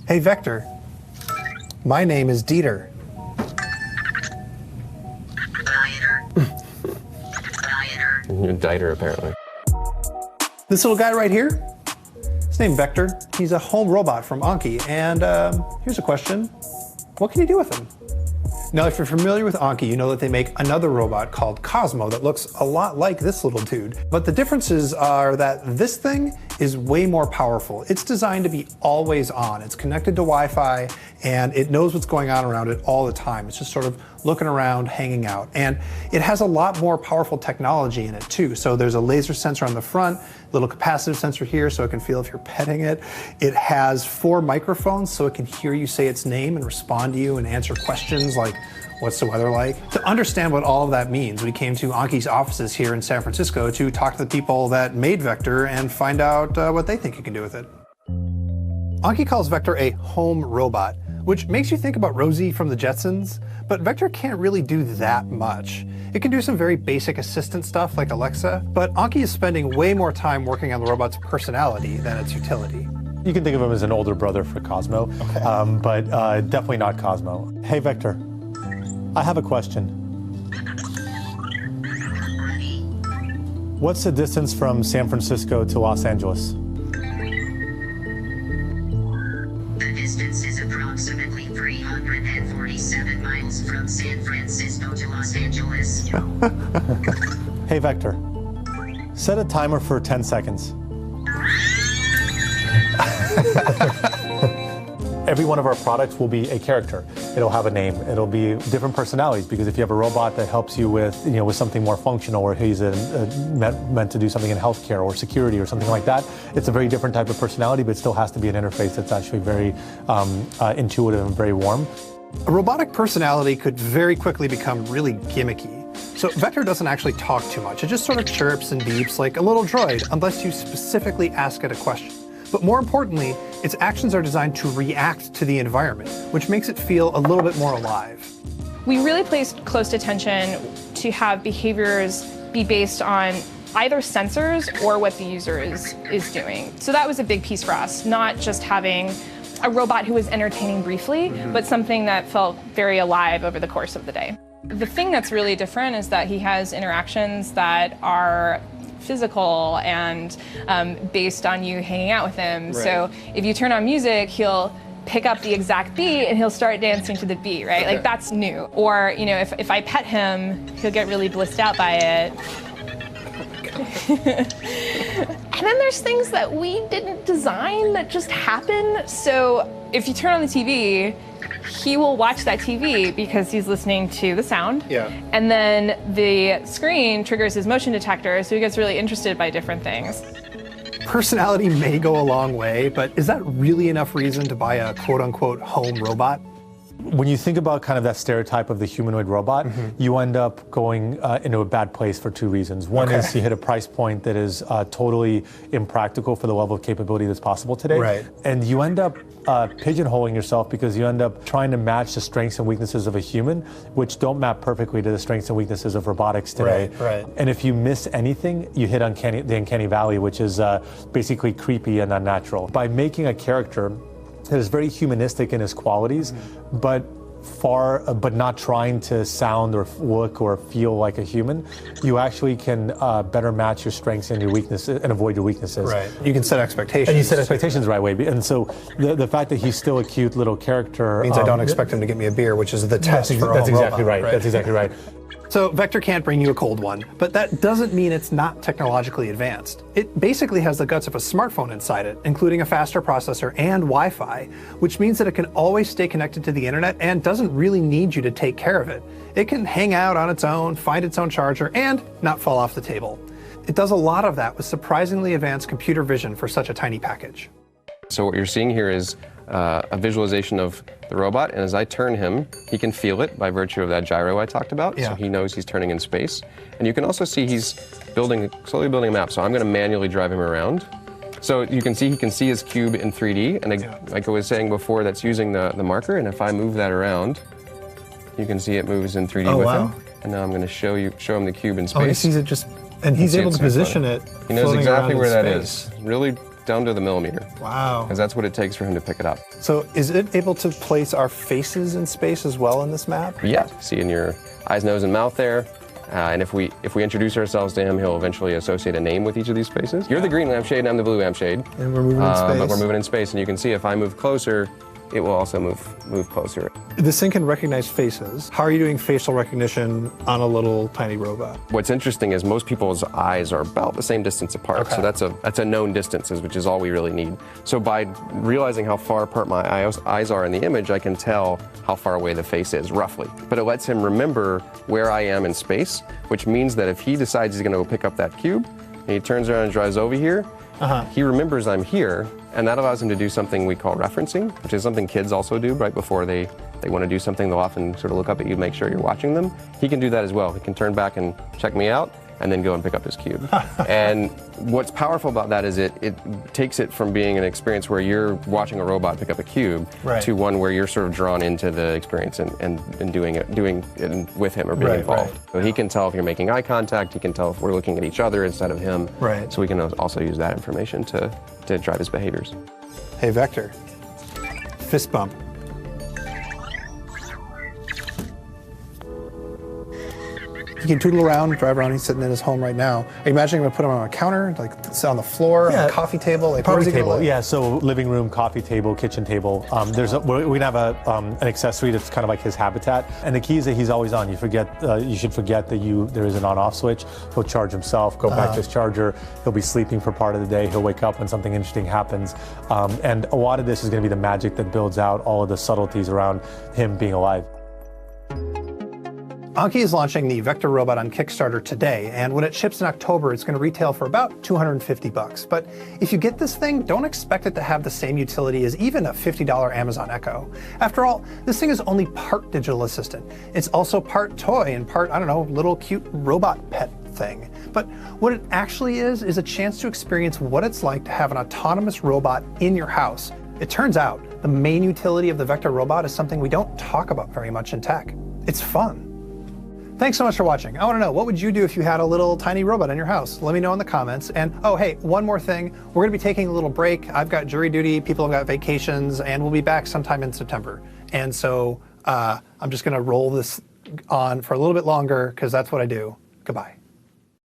Hey, Vector. My name is Dieter. You're Dieter, apparently. This little guy right here, his name's Vector. He's a home robot from Anki. And here's a question. What can you do with him? Now, if you're familiar with Anki, you know that they make another robot called Cosmo that looks a lot like this little dude. But the differences are that this thing is way more powerful. It's designed to be always on. It's connected to Wi-Fi, and it knows what's going on around it all the time. It's just sort of looking around, hanging out. And it has a lot more powerful technology in it too. So there's a laser sensor on the front, little capacitive sensor here so it can feel if you're petting it. It has 4 microphones so it can hear you say its name and respond to you and answer questions like, what's the weather like? To understand what all of that means, we came to Anki's offices here in San Francisco to talk to the people that made Vector and find out what they think you can do with it. Anki calls Vector a home robot, which makes you think about Rosie from the Jetsons, but Vector can't really do that much. It can do some very basic assistant stuff like Alexa, but Anki is spending way more time working on the robot's personality than its utility. You can think of him as an older brother for Cosmo, okay. But definitely not Cosmo. Hey, Vector, I have a question. What's the distance from San Francisco to Los Angeles? The distance is approximately 347 miles from San Francisco to Los Angeles. Hey, Vector, set a timer for 10 seconds. Every one of our products will be a character. It'll have a name. It'll be different personalities, because if you have a robot that helps you with, with something more functional, or he's meant to do something in healthcare or security or something like that, it's a very different type of personality, but it still has to be an interface that's actually very intuitive and very warm. A robotic personality could very quickly become really gimmicky. So Vector doesn't actually talk too much. It just sort of chirps and beeps like a little droid, unless you specifically ask it a question. But more importantly, its actions are designed to react to the environment, which makes it feel a little bit more alive. We really placed close attention to have behaviors be based on either sensors or what the user is doing. So that was a big piece for us, not just having a robot who was entertaining briefly, but something that felt very alive over the course of the day. The thing that's really different is that he has interactions that are physical and based on you hanging out with him. Right. So if you turn on music, he'll pick up the exact beat and he'll start dancing to the beat, right? Okay. Like that's new. Or, if I pet him, he'll get really blissed out by it. And then there's things that we didn't design that just happen. So if you turn on the TV, he will watch that TV because he's listening to the sound. Yeah. And then the screen triggers his motion detector, so he gets really interested by different things. Personality may go a long way, but is that really enough reason to buy a quote-unquote home robot? When you think about kind of that stereotype of the humanoid robot, you end up going into a bad place for 2 reasons. One is you hit a price point that is totally impractical for the level of capability that's possible today. Right. And you end up pigeonholing yourself, because you end up trying to match the strengths and weaknesses of a human, which don't map perfectly to the strengths and weaknesses of robotics today. Right. And if you miss anything, you hit the uncanny valley, which is basically creepy and unnatural. By making a character that is very humanistic in his qualities, but not trying to sound or look or feel like a human, you actually can better match your strengths and your weaknesses and avoid your weaknesses. Right. You can set expectations. And you set expectations the right way. And so the fact that he's still a cute little character means I don't expect him to get me a beer, which is the test for a That's home exactly robot, right. That's exactly right. So Vector can't bring you a cold one, but that doesn't mean it's not technologically advanced. It basically has the guts of a smartphone inside it, including a faster processor and Wi-Fi, which means that it can always stay connected to the internet and doesn't really need you to take care of it. It can hang out on its own, find its own charger, and not fall off the table. It does a lot of that with surprisingly advanced computer vision for such a tiny package. So what you're seeing here is a visualization of the robot, and as I turn him, he can feel it by virtue of that gyro I talked about, so he knows he's turning in space. And you can also see he's slowly building a map, so I'm going to manually drive him around. So you can see he can see his cube in 3D, and like I was saying before, that's using the marker, and if I move that around, you can see it moves in 3D with him. And now I'm going to show him the cube in space. Oh, he sees it and he's able to position it. He knows exactly where that is. Really down to the millimeter. Wow. Because that's what it takes for him to pick it up. So is it able to place our faces in space as well in this map? Yeah, see in your eyes, nose, and mouth there. And if we introduce ourselves to him, he'll eventually associate a name with each of these spaces. You're the green lampshade, and I'm the blue lampshade. And we're moving in space. But we're moving in space, and you can see if I move closer, it will also move closer. This thing can recognize faces. How are you doing facial recognition on a little tiny robot? What's interesting is most people's eyes are about the same distance apart. Okay. So that's a known distances, which is all we really need. So by realizing how far apart my eyes are in the image, I can tell how far away the face is, roughly. But it lets him remember where I am in space, which means that if he decides he's gonna go pick up that cube, and he turns around and drives over here, he remembers I'm here, and that allows him to do something we call referencing, which is something kids also do right before they want to do something. They'll often sort of look up at you, make sure you're watching them. He can do that as well. He can turn back and check me out, and then go and pick up his cube. And what's powerful about that is it takes it from being an experience where you're watching a robot pick up a cube to one where you're sort of drawn into the experience and doing it with him or being involved. So he can tell if you're making eye contact, he can tell if we're looking at each other instead of him. So we can also use that information to drive his behaviors. Hey, Vector, fist bump. He can tootle around, drive around. He's sitting in his home right now. Are you imagining I'm gonna put him on a counter, like sit on the floor, on a coffee table? Like, Coffee table, yeah. So living room, coffee table, kitchen table. We have an accessory that's kind of like his habitat. And the key is that he's always on. You should forget that there is an on-off switch. He'll charge himself, go back to his charger. He'll be sleeping for part of the day. He'll wake up when something interesting happens. And a lot of this is going to be the magic that builds out all of the subtleties around him being alive. Anki is launching the Vector robot on Kickstarter today, and when it ships in October, it's going to retail for about $250. But if you get this thing, don't expect it to have the same utility as even a $50 Amazon Echo. After all, this thing is only part digital assistant. It's also part toy and part, I don't know, little cute robot pet thing. But what it actually is a chance to experience what it's like to have an autonomous robot in your house. It turns out the main utility of the Vector robot is something we don't talk about very much in tech. It's fun. Thanks so much for watching. I want to know, what would you do if you had a little tiny robot in your house? Let me know in the comments. And oh, hey, one more thing. We're going to be taking a little break. I've got jury duty, people have got vacations, and we'll be back sometime in September. And so I'm just going to roll this on for a little bit longer because that's what I do. Goodbye.